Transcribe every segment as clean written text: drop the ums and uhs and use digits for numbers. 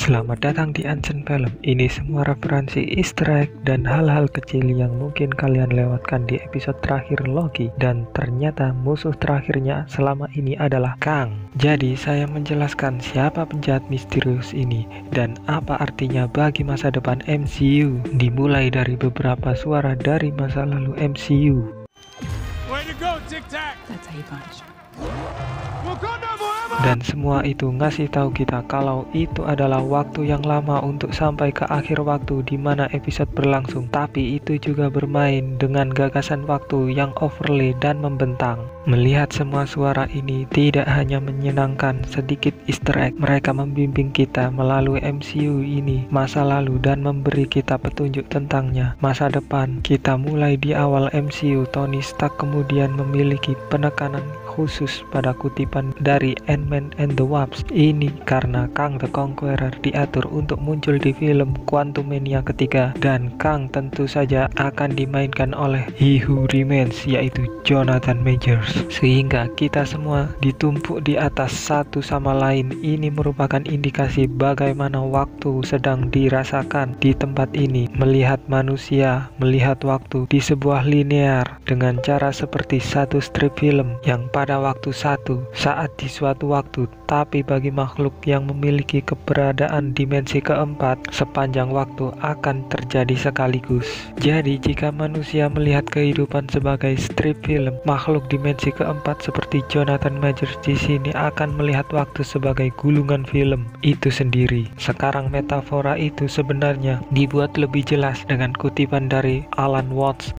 Selamat datang di Ancient Film. Ini semua referensi Easter egg dan hal-hal kecil yang mungkin kalian lewatkan di episode terakhir Loki. Dan ternyata musuh terakhirnya selama ini adalah Kang. Jadi saya menjelaskan siapa penjahat misterius ini dan apa artinya bagi masa depan MCU. Dimulai dari beberapa suara dari masa lalu MCU. Way to go, Tic Tac. That's how you punish her. Dan semua itu ngasih tahu kita kalau itu adalah waktu yang lama untuk sampai ke akhir waktu di mana episode berlangsung. Tapi itu juga bermain dengan gagasan waktu yang overlay dan membentang. Melihat semua suara ini tidak hanya menyenangkan sedikit Easter egg, mereka membimbing kita melalui MCU ini, masa lalu, dan memberi kita petunjuk tentangnya. Masa depan, kita mulai di awal MCU, Tony Stark kemudian memiliki penekanan khusus pada kutipan dari Ant-Man and the Wasp. Ini karena Kang the Conqueror diatur untuk muncul di film Quantumania ketiga, dan Kang tentu saja akan dimainkan oleh He Who Remains, yaitu Jonathan Majors. Sehingga kita semua ditumpuk di atas satu sama lain. Ini merupakan indikasi bagaimana waktu sedang dirasakan di tempat ini. Melihat manusia, melihat waktu di sebuah linear dengan cara seperti satu strip film yang pada waktu satu saat di suatu waktu, tapi bagi makhluk yang memiliki keberadaan dimensi keempat, sepanjang waktu akan terjadi sekaligus. Jadi jika manusia melihat kehidupan sebagai strip film, makhluk dimensi keempat seperti Jonathan Majors di sini akan melihat waktu sebagai gulungan film itu sendiri. Sekarang metafora itu sebenarnya dibuat lebih jelas dengan kutipan dari Alan Watts.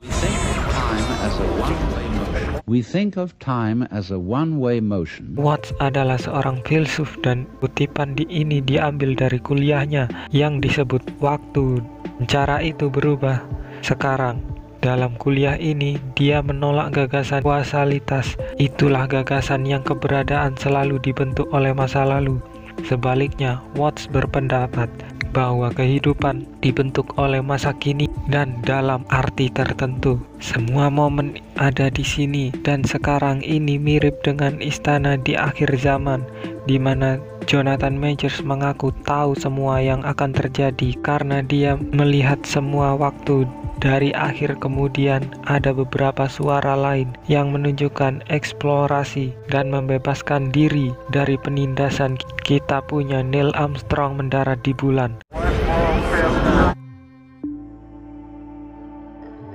We think of time as a one-way motion. Watts adalah seorang filsuf dan kutipan ini diambil dari kuliahnya yang disebut waktu. Cara itu berubah sekarang. Dalam kuliah ini, dia menolak gagasan kausalitas. Itulah gagasan yang keberadaan selalu dibentuk oleh masa lalu. Sebaliknya, Watts berpendapat bahwa kehidupan dibentuk oleh masa kini dan dalam arti tertentu. Semua momen ada di sini dan sekarang. Ini mirip dengan istana di akhir zaman, di mana Jonathan Majors mengaku tahu semua yang akan terjadi karena dia melihat semua waktu dari akhir. Kemudian ada beberapa suara lain yang menunjukkan eksplorasi dan membebaskan diri dari penindasan. Kita punya Neil Armstrong mendarat di bulan,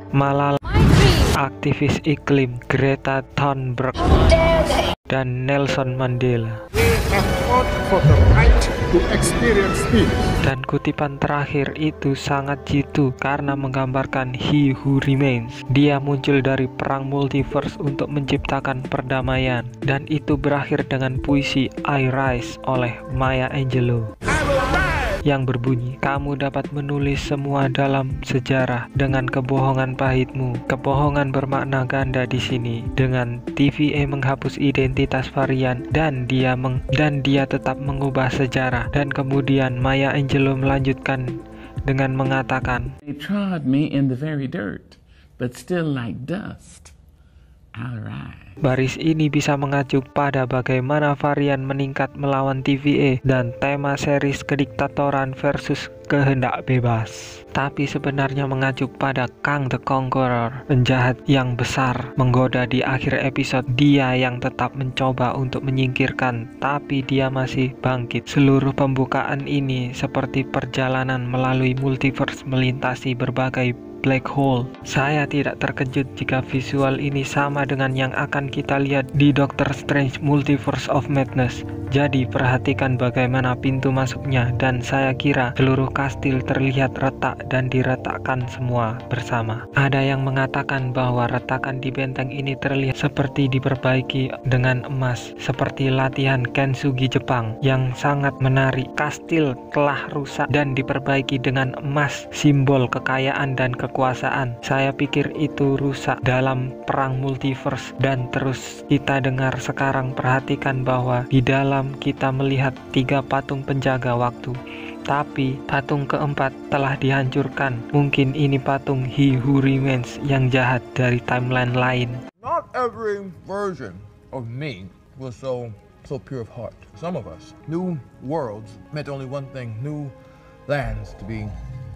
Malala, aktivis iklim Greta Thunberg, dan Nelson Mandela. Dan kutipan terakhir itu sangat jitu karena menggambarkan He Who Remains. Dia muncul dari perang multiverse untuk menciptakan perdamaian, dan itu berakhir dengan puisi I Rise oleh Maya Angelou yang berbunyi, kamu dapat menulis semua dalam sejarah dengan kebohongan pahitmu. Kebohongan bermakna ganda di sini. Dengan TVA menghapus identitas varian dan dia tetap mengubah sejarah. Dan kemudian Maya Angelou melanjutkan dengan mengatakan, They trod me in the very dirt, but still like dust. Alright. Baris ini bisa mengacu pada bagaimana varian meningkat melawan TVA dan tema series kediktatoran versus kehendak bebas. Tapi sebenarnya mengacu pada Kang the Conqueror, penjahat yang besar menggoda di akhir episode. Dia yang tetap mencoba untuk menyingkirkan, tapi dia masih bangkit. Seluruh pembukaan ini seperti perjalanan melalui multiverse melintasi berbagai black hole. Saya tidak terkejut jika visual ini sama dengan yang akan kita lihat di Doctor Strange Multiverse of Madness. Jadi perhatikan bagaimana pintu masuknya, dan saya kira seluruh kastil terlihat retak dan diretakkan semua bersama. Ada yang mengatakan bahwa retakan di benteng ini terlihat seperti diperbaiki dengan emas, seperti latihan Kintsugi Jepang yang sangat menarik. Kastil telah rusak dan diperbaiki dengan emas, simbol kekayaan dan kekuasaan. Saya pikir itu rusak dalam perang multiverse. Dan terus kita dengar sekarang, perhatikan bahwa di dalam kita melihat 3 patung penjaga waktu. Tapi patung keempat telah dihancurkan. Mungkin ini patung He Who Remains yang jahat dari timeline lain. Not every version of me was so pure of heart. Some of us, new worlds meant only one thing, new lands to be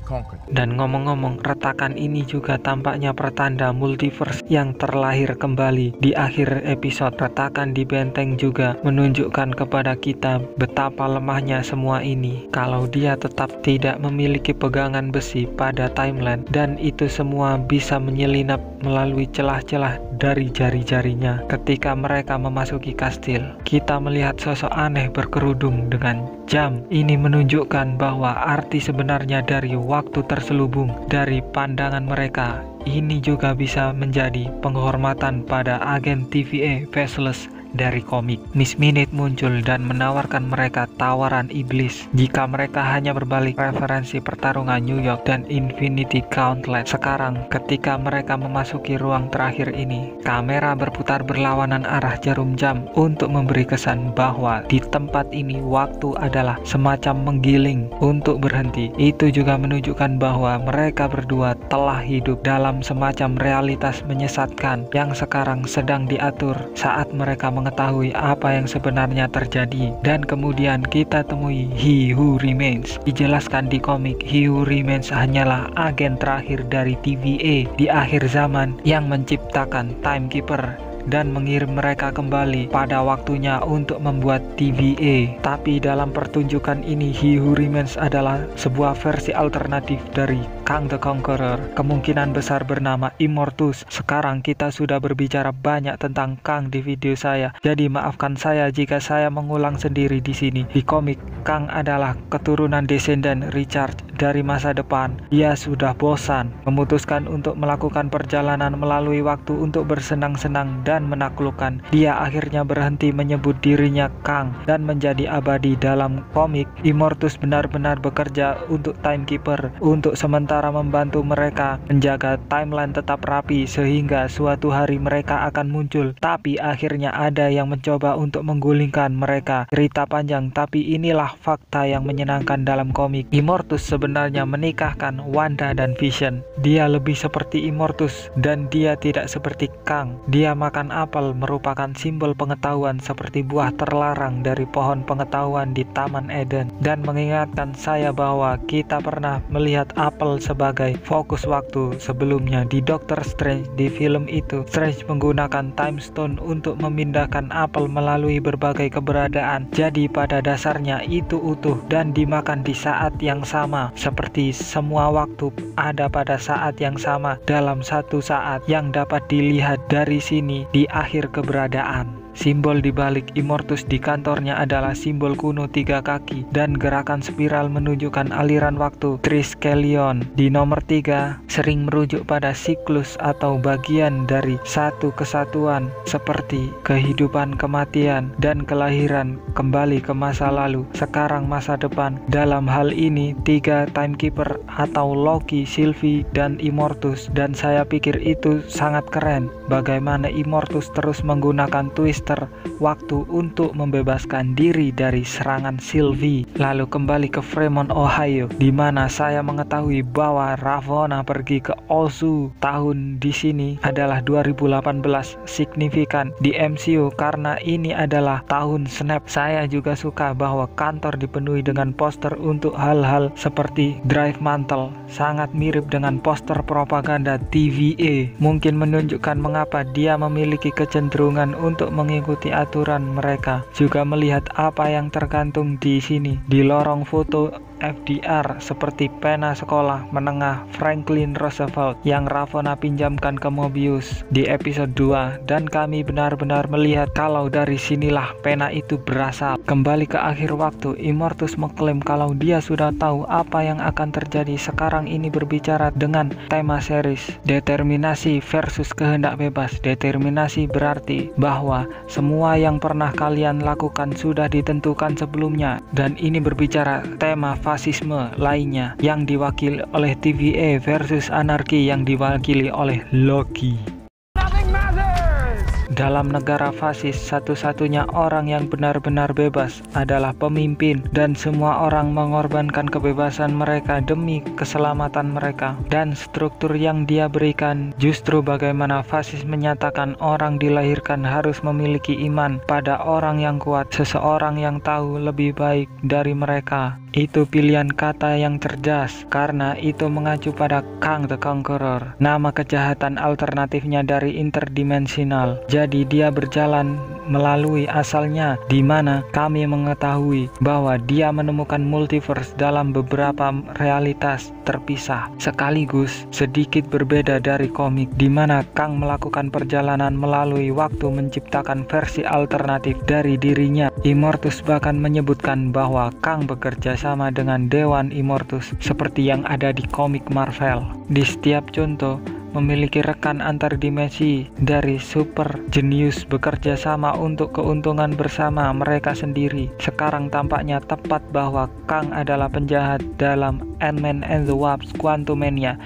conquered. Dan ngomong-ngomong, retakan ini juga tampaknya pertanda multiverse yang terlahir kembali di akhir episode. Retakan di benteng juga menunjukkan kepada kita betapa lemahnya semua ini. Kalau dia tetap tidak memiliki pegangan besi pada timeline, dan itu semua bisa menyelinap melalui celah-celah dari jari-jarinya. Ketika mereka memasuki kastil, kita melihat sosok aneh berkerudung dengan jam. Ini menunjukkan bahwa arti sebenarnya dari waktu terselubung dari pandangan mereka. Ini juga bisa menjadi penghormatan pada agen TVA Faceless dari komik. Miss Minute muncul dan menawarkan mereka tawaran iblis jika mereka hanya berbalik referensi pertarungan New York dan Infinity Gauntlet. Sekarang ketika mereka memasuki ruang terakhir ini, kamera berputar berlawanan arah jarum jam untuk memberi kesan bahwa di tempat ini waktu adalah semacam menggiling untuk berhenti. Itu juga menunjukkan bahwa mereka berdua telah hidup dalam semacam realitas menyesatkan yang sekarang sedang diatur saat mereka mengetahui apa yang sebenarnya terjadi. Dan kemudian kita temui He Who Remains. Dijelaskan di komik, He Who Remains hanyalah agen terakhir dari TVA di akhir zaman yang menciptakan Timekeeper dan mengirim mereka kembali pada waktunya untuk membuat TVA. Tapi dalam pertunjukan ini, He Who Remains adalah sebuah versi alternatif dari Kang the Conqueror, kemungkinan besar bernama Immortus. Sekarang kita sudah berbicara banyak tentang Kang di video saya, jadi maafkan saya jika saya mengulang sendiri di sini. Di komik, Kang adalah keturunan descendant Richard dari masa depan. Dia sudah bosan, memutuskan untuk melakukan perjalanan melalui waktu untuk bersenang-senang dan menaklukkan. Dia akhirnya berhenti menyebut dirinya Kang dan menjadi abadi. Dalam komik, Immortus benar-benar bekerja untuk Timekeeper untuk sementara membantu mereka menjaga timeline tetap rapi sehingga suatu hari mereka akan muncul. Tapi akhirnya ada yang mencoba untuk menggulingkan mereka. Cerita panjang, tapi inilah fakta yang menyenangkan dalam komik. Immortus sebenarnya menikahkan Wanda dan Vision. Dia lebih seperti Immortus dan dia tidak seperti Kang. Dia makan apel, merupakan simbol pengetahuan seperti buah terlarang dari pohon pengetahuan di Taman Eden, dan mengingatkan saya bahwa kita pernah melihat apel sebagai fokus waktu sebelumnya di Doctor Strange. Di film itu, Strange menggunakan Time Stone untuk memindahkan apel melalui berbagai keberadaan. Jadi pada dasarnya itu utuh dan dimakan di saat yang sama, seperti semua waktu ada pada saat yang sama dalam satu saat yang dapat dilihat dari sini di akhir keberadaan. Simbol di balik Immortus di kantornya adalah simbol kuno 3 kaki dan gerakan spiral menunjukkan aliran waktu. Triskelion di nomor 3 sering merujuk pada siklus atau bagian dari satu kesatuan seperti kehidupan, kematian, dan kelahiran kembali ke masa lalu, sekarang, masa depan. Dalam hal ini 3 Timekeeper atau Loki, Sylvie, dan Immortus, dan saya pikir itu sangat keren bagaimana Immortus terus menggunakan twist waktu untuk membebaskan diri dari serangan Sylvie. Lalu kembali ke Fremont, Ohio, di mana saya mengetahui bahwa Ravonna pergi ke Ozu. Tahun di sini adalah 2018, signifikan di MCU karena ini adalah tahun Snap. Saya juga suka bahwa kantor dipenuhi dengan poster untuk hal-hal seperti Drive Mantle, sangat mirip dengan poster propaganda TVA. Mungkin menunjukkan mengapa dia memiliki kecenderungan untuk mengikuti aturan mereka. Juga melihat apa yang tergantung di sini di lorong foto FDR seperti pena sekolah menengah Franklin Roosevelt yang Ravonna pinjamkan ke Mobius di episode 2, dan kami benar-benar melihat kalau dari sinilah pena itu berasal. Kembali ke akhir waktu, Immortus mengklaim kalau dia sudah tahu apa yang akan terjadi. Sekarang ini berbicara dengan tema series determinasi versus kehendak bebas. Determinasi berarti bahwa semua yang pernah kalian lakukan sudah ditentukan sebelumnya, dan ini berbicara tema fasisme lainnya yang diwakili oleh TVA versus anarki yang diwakili oleh Loki. Dalam negara fasis, satu-satunya orang yang benar-benar bebas adalah pemimpin, dan semua orang mengorbankan kebebasan mereka demi keselamatan mereka. Dan struktur yang dia berikan justru bagaimana fasis menyatakan orang dilahirkan harus memiliki iman pada orang yang kuat, seseorang yang tahu lebih baik dari mereka. Itu pilihan kata yang cerdas, karena itu mengacu pada Kang the Conqueror, nama kejahatan alternatifnya dari interdimensional. Jadi dia berjalan melalui asalnya, di mana kami mengetahui bahwa dia menemukan multiverse dalam beberapa realitas terpisah, sekaligus sedikit berbeda dari komik, di mana Kang melakukan perjalanan melalui waktu menciptakan versi alternatif dari dirinya. Immortus bahkan menyebutkan bahwa Kang bekerja sama dengan Dewan Immortus seperti yang ada di komik Marvel. Di setiap contoh memiliki rekan antar dimensi dari super genius bekerja sama untuk keuntungan bersama mereka sendiri. Sekarang tampaknya tepat bahwa Kang adalah penjahat dalam Ant-Man and the Wasp: Quantumania,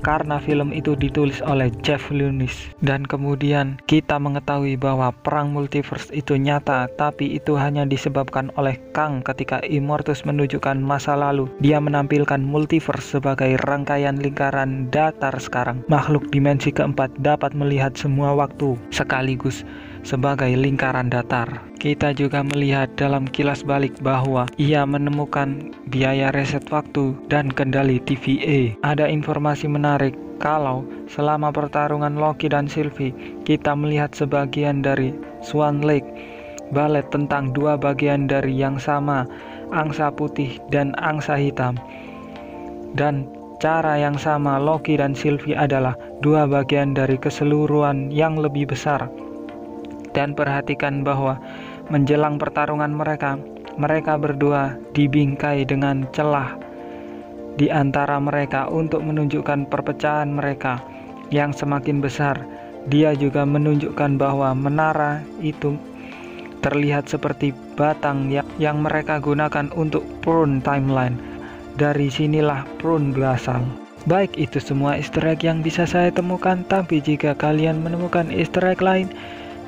karena film itu ditulis oleh Jeff Lunis. Dan kemudian kita mengetahui bahwa perang multiverse itu nyata, tapi itu hanya disebabkan oleh Kang ketika Immortus menunjukkan masa lalu. Dia menampilkan multiverse sebagai rangkaian lingkaran datar sekarang. Makhluk dimensi keempat dapat melihat semua waktu sekaligus sebagai lingkaran datar. Kita juga melihat dalam kilas balik bahwa ia menemukan biaya reset waktu dan kendali TVA. Ada informasi menarik kalau selama pertarungan Loki dan Sylvie, kita melihat sebagian dari Swan Lake, balet tentang dua bagian dari yang sama, angsa putih dan angsa hitam. Dan cara yang sama, Loki dan Sylvie adalah dua bagian dari keseluruhan yang lebih besar. Dan perhatikan bahwa menjelang pertarungan mereka berdua dibingkai dengan celah di antara mereka untuk menunjukkan perpecahan mereka yang semakin besar. Dia juga menunjukkan bahwa menara itu terlihat seperti batang yang mereka gunakan untuk prune timeline. Dari sinilah prune berasal. Baik, itu semua easter egg yang bisa saya temukan, tapi jika kalian menemukan easter egg lain,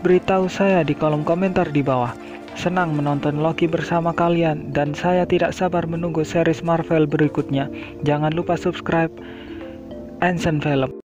beritahu saya di kolom komentar di bawah. Senang menonton Loki bersama kalian, dan saya tidak sabar menunggu series Marvel berikutnya. Jangan lupa subscribe Ancient Film.